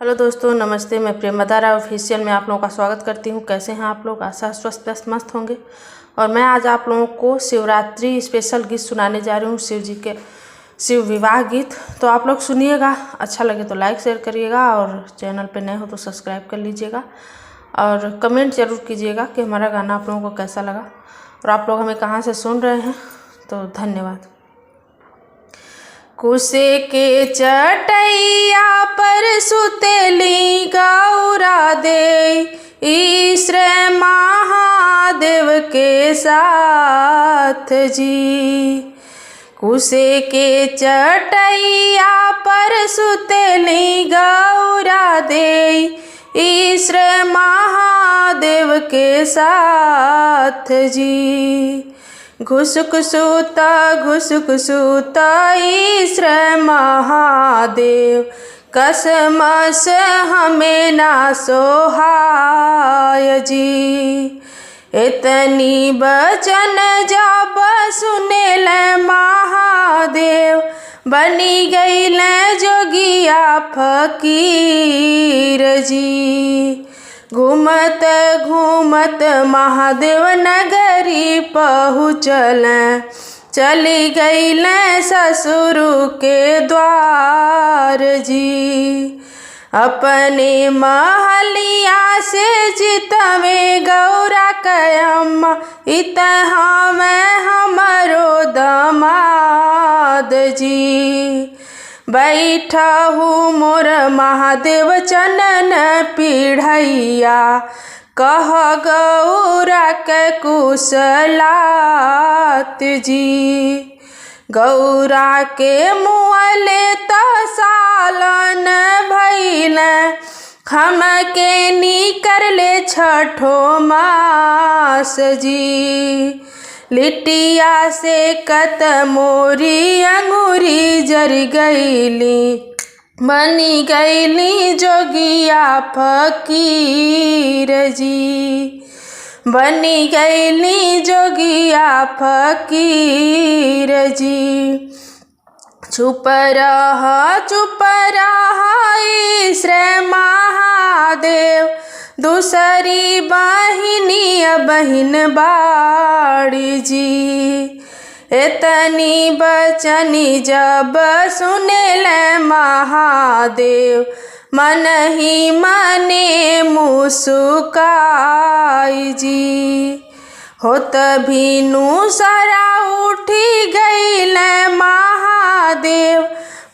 Hello दोस्तों, नमस्ते। मैं प्रेमदारा ऑफिशियल में आप लोगों का स्वागत करती हूं। कैसे हैं आप लोग? आशा स्वस्थ मस्त होंगे। और मैं आज आप लोगों को शिवरात्रि स्पेशल गीत सुनाने जा रही हूं, शिव जी के शिव विवाह गीत। तो आप लोग सुनिएगा, अच्छा लगे तो लाइक शेयर करिएगा और चैनल पे नए हो तो सब्सक्राइब कर लीजिएगा और कमेंट जरूर कीजिएगा कि हमारा गाना आप लोगों को कैसा लगा और आप लोग हमें कहाँ से सुन रहे हैं। तो धन्यवाद। कुसे के चटैया पर सुतेली गौरा दे, ईश्वर महादेव के साथ जी। कुसे के चटैया पर सुतेली गौरा दे, ईश्वर महादेव के साथ जी। घुसुक सूता ईश्वर महादेव, कसमस हमें ना सोहाय जी। इतनी बचन जब सुनेल महादेव, बनी गईल जोगिया फकीर जी। घूमत घूमत महादेव नगरी पहुँचल, चली गईल ससुर के द्वार जी। अपने महलिया से जितवे गौरा कयम्मा, इतहा में हमरो दामाद जी। बैठहु मोर महादेव चनन पीढ़ैया, कह गौरा के कुशलात जी। गौरा के मुँहले तो सालन भइल, हम के निकरले छठो मास जी। लिटिया से कत मोरी अंगूरी जर गईली, बनी गईली जोगिया फकीर जी। बनी गईली जोगिया फकीर जी। चुप रहा ईश्वर महादेव, दूसरी बहिनी बहिन बाड़ी जी। इतनी बचनी जब सुनेल महादेव, मन ही मने मुस्काई जी। होत भीनु सरा उठी गईल महादेव,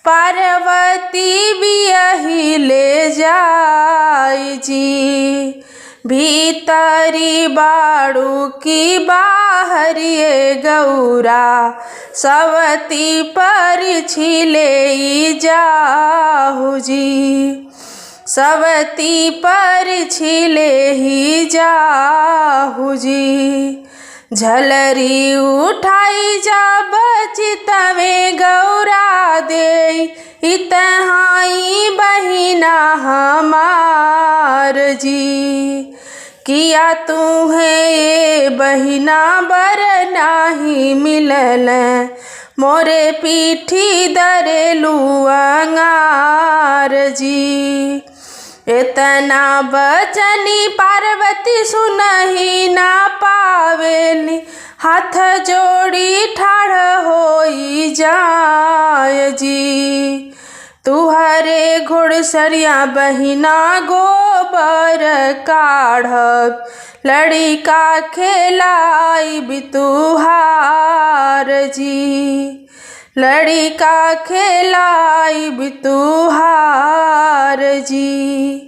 पार्वती बियही ले जाई जी। भीतरी बाड़ू की बाहरिए गौरा, सवती पर छिले जाहु जी। सवती पर छिले ही जाहु जी। झलरी उठाई जब चितवे गौरा दे, इतहाई बहिना हमार जी। किया तुम्हें ये बहिना बर नाही मिलल, मोरे पीठी दरेलू अंगार जी। इतना बचनी पार्वती सुनही ना पावेली, हाथ जोड़ी ठाड़ होई जाय जी। तुहरे घुड़सरिया बहिना गोबर काढ़ब, लड़िका खेलाई बितुहार जी। लड़िका खेलाई बितुहार जी।